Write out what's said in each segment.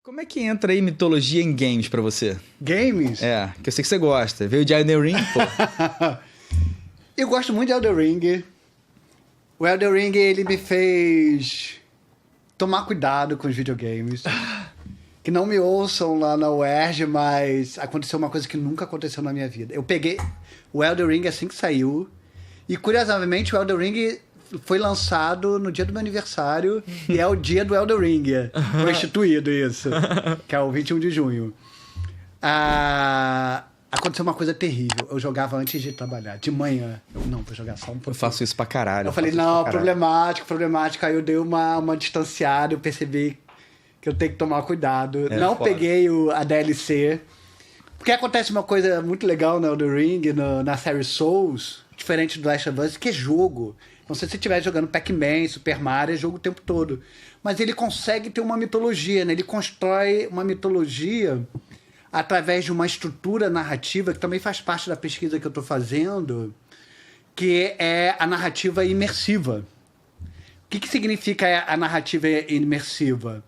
Como é que entra aí mitologia em games pra você? Games? É, que eu sei que você gosta. Veio de Elden Ring, pô. Eu gosto muito de Elden Ring. O Elden Ring, ele me fez tomar cuidado com os videogames. Que não me ouçam lá na UERJ, mas aconteceu uma coisa que nunca aconteceu na minha vida. Eu peguei o Elden Ring assim que saiu. E, curiosamente, o Elden Ring foi lançado no dia do meu aniversário. E é o dia do Elden Ring. Foi instituído isso. Que é o 21 de junho. Aconteceu uma coisa terrível. Eu jogava antes de trabalhar. De manhã. Não, vou jogar só um pouco. Eu faço isso pra caralho. Eu falei, não, problemático. Aí eu dei uma distanciada. Eu percebi que eu tenho que tomar cuidado. Não foda. Peguei a DLC. Porque acontece uma coisa muito legal no Elden Ring, na série Souls, diferente do Last of Us, que é jogo. Então, se você estiver jogando Pac-Man, Super Mario, é jogo o tempo todo. Mas ele consegue ter uma mitologia, né? Ele constrói uma mitologia através de uma estrutura narrativa, que também faz parte da pesquisa que eu estou fazendo, que é a narrativa imersiva. O que significa a narrativa imersiva?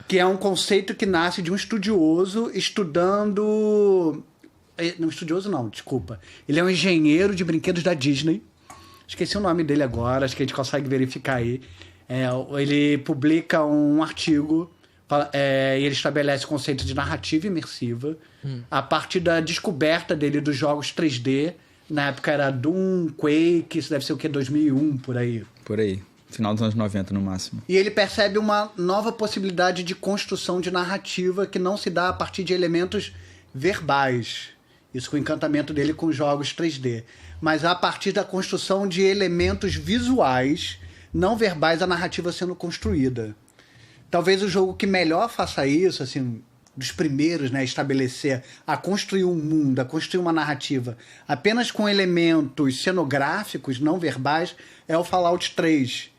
Que é um conceito que nasce de um estudioso estudando... Não, estudioso não, desculpa. Ele é um engenheiro de brinquedos da Disney. Esqueci o nome dele agora, acho que a gente consegue verificar aí. Ele publica um artigo e ele estabelece o conceito de narrativa imersiva a partir da descoberta dele dos jogos 3D. Na época era Doom, Quake, isso deve ser o quê? 2001, por aí. Por aí. Final dos anos 90, no máximo. E ele percebe uma nova possibilidade de construção de narrativa que não se dá a partir de elementos verbais. Isso com o encantamento dele com jogos 3D. Mas a partir da construção de elementos visuais, não verbais, a narrativa sendo construída. Talvez o jogo que melhor faça isso, assim, dos primeiros, né, estabelecer, a construir um mundo, a construir uma narrativa, apenas com elementos cenográficos, não verbais, é o Fallout 3,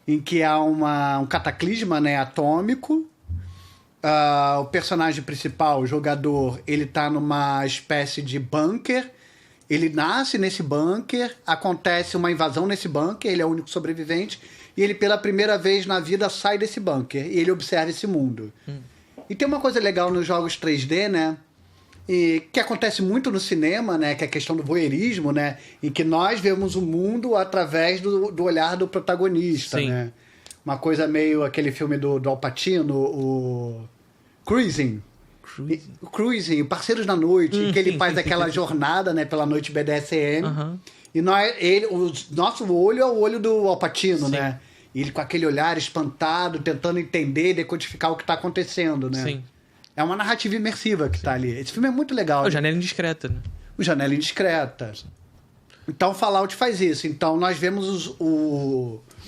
em que há um cataclisma, né, atômico. O personagem principal, o jogador, ele tá numa espécie de bunker. Ele nasce nesse bunker, acontece uma invasão nesse bunker, ele é o único sobrevivente, e ele pela primeira vez na vida sai desse bunker, e ele observa esse mundo. E tem uma coisa legal nos jogos 3D, né? E que acontece muito no cinema, né? Que é a questão do voyeurismo, né? Em que nós vemos o mundo através do olhar do protagonista, Sim. né? Uma coisa meio aquele filme do Al Pacino, o Cruising. O Cruising, Parceiros da Noite, em que ele faz aquela jornada, né, pela noite BDSM. E o nosso olho é o olho do Al Pacino, né? E ele com aquele olhar espantado, tentando entender e decodificar o que está acontecendo, né? Sim. É uma narrativa imersiva que está ali. Esse filme é muito legal. O Janela Indiscreta, né? O Janela Indiscreta. Então, Fallout faz isso. Então, nós vemos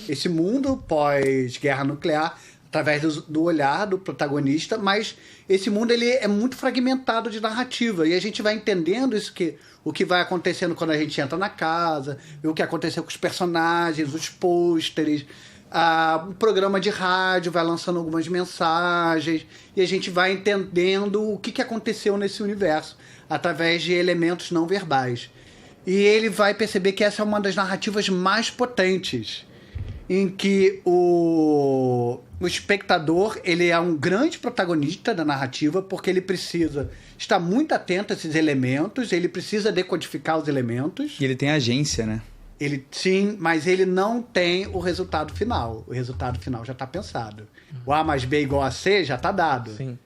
esse mundo pós-guerra nuclear através do olhar do protagonista, mas esse mundo ele é muito fragmentado de narrativa, e a gente vai entendendo o que vai acontecendo quando a gente entra na casa, o que aconteceu com os personagens, os pôsteres, o programa de rádio vai lançando algumas mensagens, e a gente vai entendendo o que aconteceu nesse universo, através de elementos não verbais. E ele vai perceber que essa é uma das narrativas mais potentes, em que o espectador ele é um grande protagonista da narrativa, porque ele precisa estar muito atento a esses elementos, ele precisa decodificar os elementos. E ele tem agência, né? Sim, mas ele não tem o resultado final. O resultado final já está pensado. O A mais B igual a C já está dado. Sim.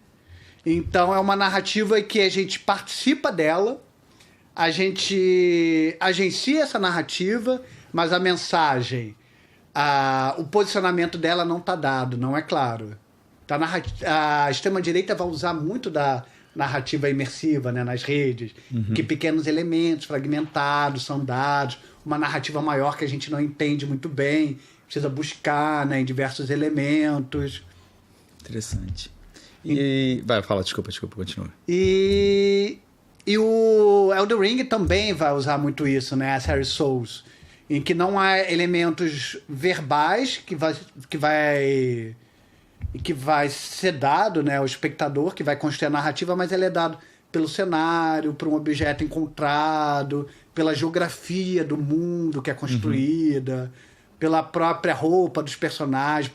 Então é uma narrativa que a gente participa dela, a gente agencia essa narrativa, mas a mensagem... o posicionamento dela não está dado, não é claro. A extrema-direita vai usar muito da narrativa imersiva, né, nas redes, que pequenos elementos fragmentados são dados, uma narrativa maior que a gente não entende muito bem, precisa buscar, né, em diversos elementos. Interessante. Fala, desculpa, continua. E o Elden Ring também vai usar muito isso, né, a série Souls, em que não há elementos verbais que vai ser dado, né, ao espectador, que vai construir a narrativa, mas ele é dado pelo cenário, por um objeto encontrado, pela geografia do mundo que é construída, pela própria roupa dos personagens,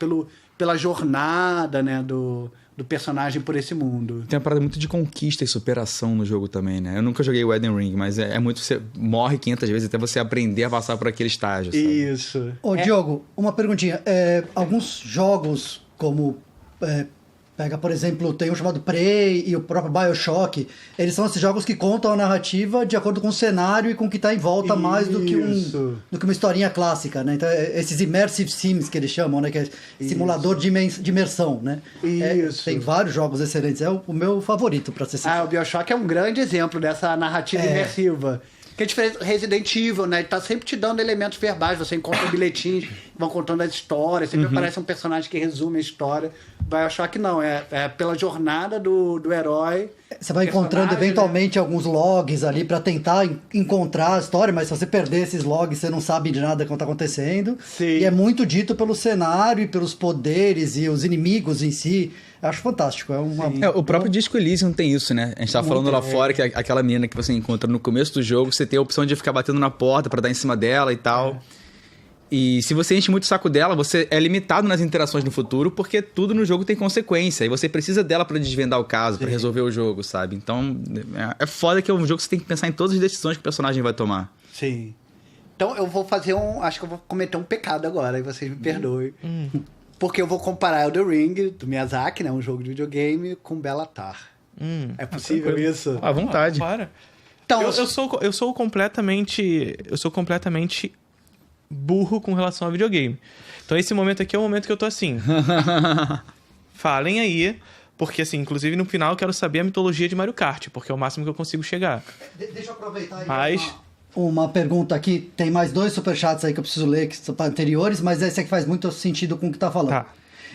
pela jornada, né, do do personagem por esse mundo. Tem uma parada muito de conquista e superação no jogo também, né? Eu nunca joguei o Elden Ring, mas é muito... Você morre 500 vezes até você aprender a passar por aquele estágio, sabe? Isso. Ô, Diogo, uma perguntinha. Alguns jogos, como... pega, por exemplo, tem um chamado Prey e o próprio BioShock. Eles são esses jogos que contam a narrativa de acordo com o cenário e com o que está em volta, mais do que uma historinha clássica, né? Então, esses immersive sims que eles chamam, né? Que é simulador de imersão, né? Isso. Tem vários jogos excelentes. É o meu favorito, para ser sincero. O BioShock é um grande exemplo dessa narrativa imersiva. Que é diferente do Resident Evil, né? Ele tá sempre te dando elementos verbais. Você encontra bilhetinhos, vão contando as histórias. Sempre aparece um personagem que resume a história. BioShock não, é pela jornada do herói. Você vai encontrando eventualmente alguns logs ali para tentar encontrar a história, mas se você perder esses logs, você não sabe de nada que está acontecendo. Sim. E é muito dito pelo cenário e pelos poderes e os inimigos em si. Eu acho fantástico. O próprio Disco Elysium tem isso, né? A gente tava falando lá fora que aquela menina que você encontra no começo do jogo, você tem a opção de ficar batendo na porta pra dar em cima dela e tal. E se você enche muito o saco dela, você é limitado nas interações no futuro, porque tudo no jogo tem consequência. E você precisa dela pra desvendar o caso, pra resolver o jogo, sabe? Então, é foda que é um jogo que você tem que pensar em todas as decisões que o personagem vai tomar. Sim. Então eu vou fazer acho que eu vou cometer um pecado agora, e vocês me perdoem. Porque eu vou comparar Elden Ring, do Miyazaki, né? Um jogo de videogame, com Bellatar. É possível isso? À vontade. Para. Então, Eu sou completamente burro com relação a videogame. Então esse momento aqui é o momento que eu tô assim. Falem aí, porque assim, inclusive no final eu quero saber a mitologia de Mario Kart, porque é o máximo que eu consigo chegar. Deixa eu aproveitar aí. Mas... Uma pergunta aqui, tem mais 2 superchats aí que eu preciso ler, que são anteriores, mas esse aqui faz muito sentido com o que tá falando. Tá.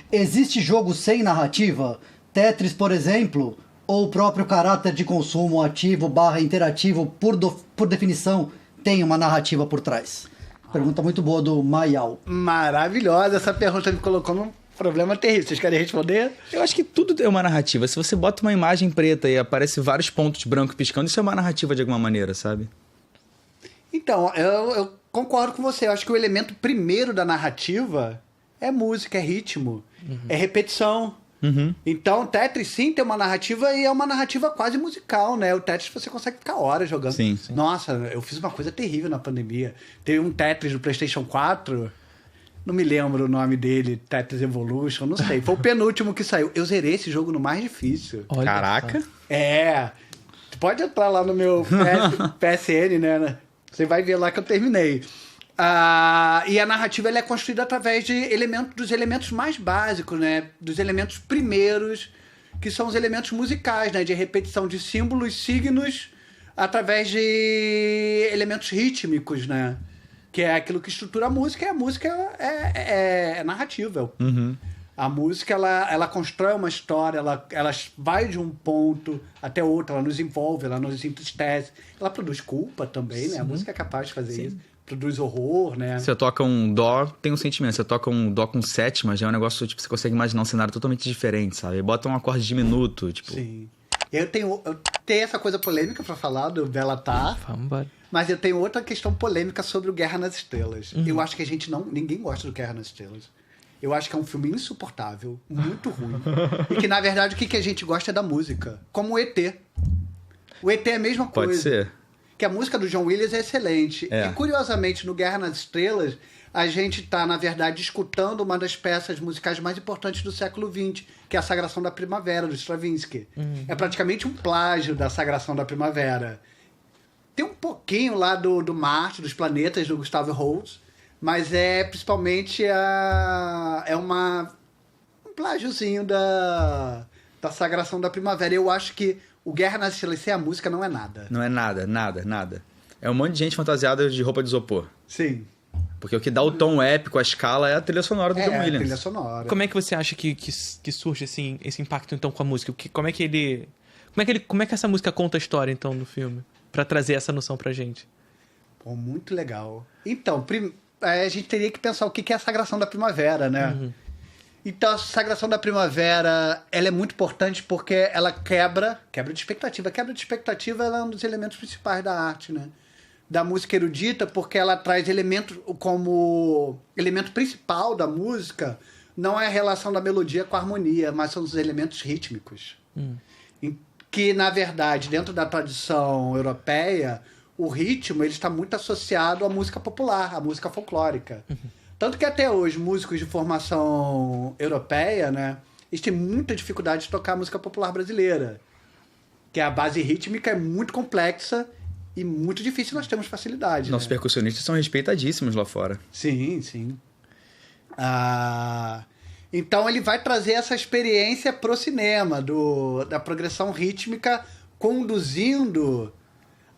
Existe jogo sem narrativa? Tetris, por exemplo, ou o próprio caráter de consumo ativo / interativo, por definição, tem uma narrativa por trás? Pergunta muito boa do Mayal. Maravilhosa, essa pergunta me colocou num problema terrível. Vocês querem responder? Eu acho que tudo é uma narrativa. Se você bota uma imagem preta e aparece vários pontos brancos piscando, isso é uma narrativa de alguma maneira, sabe? Então, eu concordo com você. Eu acho que o elemento primeiro da narrativa é música, é ritmo, é repetição. Então, Tetris sim tem uma narrativa e é uma narrativa quase musical, né? O Tetris você consegue ficar horas jogando. Sim. Nossa, eu fiz uma coisa terrível na pandemia. Teve um Tetris do PlayStation 4, não me lembro o nome dele, Tetris Evolution, não sei. Foi o penúltimo que saiu. Eu zerei esse jogo no mais difícil. Olha Caraca. só. Tu pode entrar lá no meu PSN, né? Você vai ver lá que eu terminei. E a narrativa ela é construída através dos elementos mais básicos, né? Dos elementos primeiros, que são os elementos musicais, né? De repetição de símbolos, signos, através de elementos rítmicos, né? Que é aquilo que estrutura a música, e a música é narrativa. A música, ela constrói uma história, ela vai de um ponto até outro, ela nos envolve, ela nos entristece. Ela produz culpa também, né? A música é capaz de fazer isso. Produz horror, né? Você toca um dó, tem um sentimento. Você toca um dó com sétima, já é um negócio, tipo, você consegue imaginar um cenário totalmente diferente, sabe? Bota um acorde diminuto, tipo... Sim. Eu tenho essa coisa polêmica pra falar do Bellatar, Vamos embora. mas eu tenho outra questão polêmica sobre o Guerra nas Estrelas. Eu acho que ninguém gosta do Guerra nas Estrelas. Eu acho que é um filme insuportável, muito ruim. E que, na verdade, o que a gente gosta é da música. Como o ET. O ET é a mesma coisa. Pode ser. Que a música do John Williams é excelente. É. E, curiosamente, no Guerra nas Estrelas, a gente está, na verdade, escutando uma das peças musicais mais importantes do século XX, que é a Sagração da Primavera, do Stravinsky. É praticamente um plágio da Sagração da Primavera. Tem um pouquinho lá do Marte, dos planetas, do Gustavo Holst, mas é principalmente um plágiozinho da Sagração da Primavera. Eu acho que o Guerra nas Estrelas sem a música não é nada. Não é nada. É um monte de gente fantasiada de roupa de isopor. Sim. Porque o que dá o tom épico, a escala, é a trilha sonora do John A Williams. trilha sonora. Como é que você acha que surge assim, esse impacto então com a música? Como é que essa música conta a história então no filme? Pra trazer essa noção pra gente. Pô, muito legal. Então, a gente teria que pensar o que é a Sagração da Primavera, né? Então, a Sagração da Primavera, ela é muito importante porque ela quebra de expectativa. Quebra de expectativa ela é um dos elementos principais da arte, né? Da música erudita, porque ela traz elementos como elemento principal da música não é a relação da melodia com a harmonia, mas são os elementos rítmicos. Que, na verdade, dentro da tradição europeia, o ritmo ele está muito associado à música popular, à música folclórica. Tanto que até hoje, músicos de formação europeia, né, eles têm muita dificuldade de tocar a música popular brasileira. Que a base rítmica é muito complexa e muito difícil, nós temos facilidade. Nossos percussionistas são respeitadíssimos lá fora. Sim, sim. Então ele vai trazer essa experiência pro cinema, da progressão rítmica, conduzindo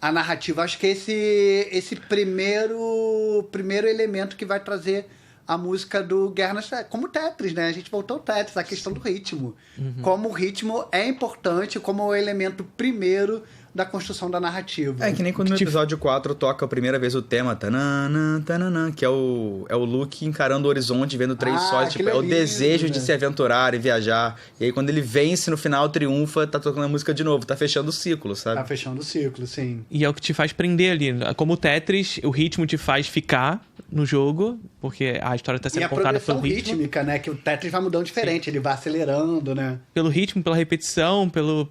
a narrativa. Acho que esse primeiro elemento que vai trazer a música do Guerra nas Estrelas. Como o Tetris, né? A gente voltou ao Tetris, a questão do ritmo. Como o ritmo é importante, como o elemento primeiro da construção da narrativa. É que nem quando no episódio 4 toca a primeira vez o tema tanana, tanana, que é o Luke encarando o horizonte, vendo três sóis, tipo, é o desejo de se aventurar e viajar. E aí quando ele vence no final, triunfa, tá tocando a música de novo, tá fechando o ciclo, sabe? Tá fechando o ciclo, sim. E é o que te faz prender ali. Como o Tetris, o ritmo te faz ficar no jogo, porque a história tá sendo contada pelo ritmo. E a progressão rítmica, né? Que o Tetris vai mudando diferente, ele vai acelerando, né? Pelo ritmo, pela repetição, pela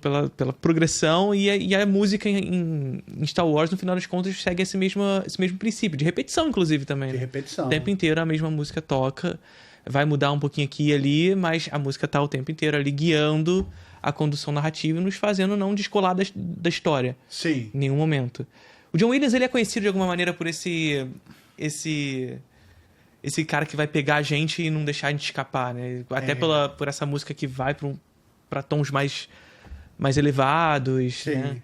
progressão e a música em Star Wars, no final das contas, segue esse mesmo princípio, de repetição, inclusive, também. De repetição. O tempo inteiro a mesma música toca, vai mudar um pouquinho aqui e ali, mas a música tá o tempo inteiro ali guiando a condução narrativa e nos fazendo não descolar da história. Sim. Em nenhum momento. O John Williams, ele é conhecido de alguma maneira por esse cara que vai pegar a gente e não deixar a gente escapar, né? Até por essa música que vai para tons mais elevados, sim. Né?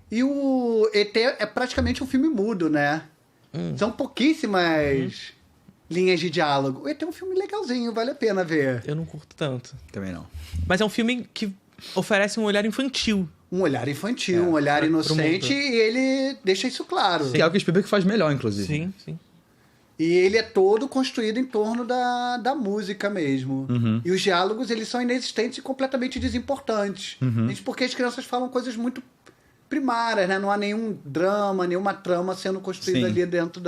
E o ET é praticamente um filme mudo, né? São pouquíssimas linhas de diálogo. O ET é um filme legalzinho, vale a pena ver. Eu não curto tanto. Também não. Mas é um filme que oferece um olhar infantil. Um olhar infantil, um olhar inocente, e ele deixa isso claro. Que é o que o Spielberg faz melhor, inclusive. Sim, sim. E ele é todo construído em torno da música mesmo. E os diálogos, eles são inexistentes e completamente desimportantes. Porque as crianças falam coisas muito primárias, né? Não há nenhum drama, nenhuma trama sendo construída ali dentro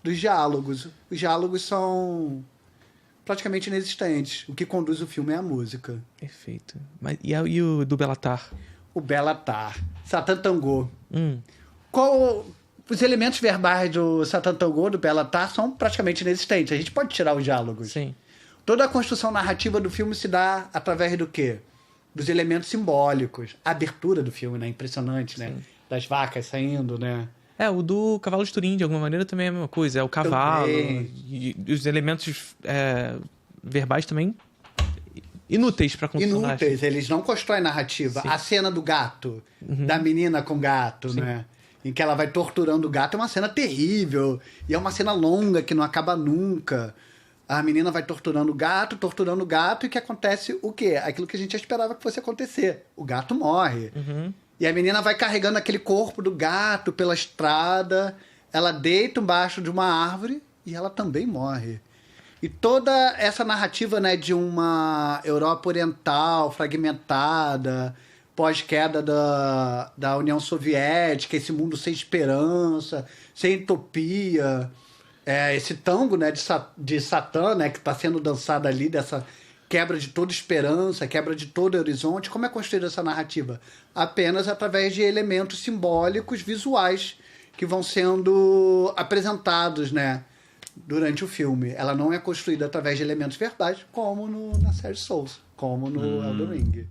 dos diálogos. Os diálogos são praticamente inexistentes. O que conduz o filme é a música. Perfeito. E o do Belatar? O Belatar. Satan Tango. Os elementos verbais do Satan Tango, do Belatar, são praticamente inexistentes. A gente pode tirar os diálogos. Sim. Toda a construção narrativa do filme se dá através do quê? Dos elementos simbólicos. A abertura do filme, né? Impressionante, né? Das vacas saindo, né? O do Cavalo de Turim, de alguma maneira, também é a mesma coisa. É o cavalo. E os elementos verbais também inúteis pra construção. Inúteis. Eles não constroem narrativa. Sim. A cena do gato, da menina com gato, né? Em que ela vai torturando o gato, é uma cena terrível. E é uma cena longa que não acaba nunca. A menina vai torturando o gato, e o que acontece o quê? Aquilo que a gente já esperava que fosse acontecer. O gato morre. E a menina vai carregando aquele corpo do gato pela estrada, ela deita embaixo de uma árvore e ela também morre. E toda essa narrativa, né, de uma Europa Oriental fragmentada, pós-queda da União Soviética, esse mundo sem esperança, sem utopia... esse tango, né, de Satã, né, que está sendo dançado ali, dessa quebra de toda esperança, quebra de todo horizonte. Como é construída essa narrativa? Apenas através de elementos simbólicos, visuais, que vão sendo apresentados, né, durante o filme. Ela não é construída através de elementos verbais, como na série Souls, como no Elden Ring.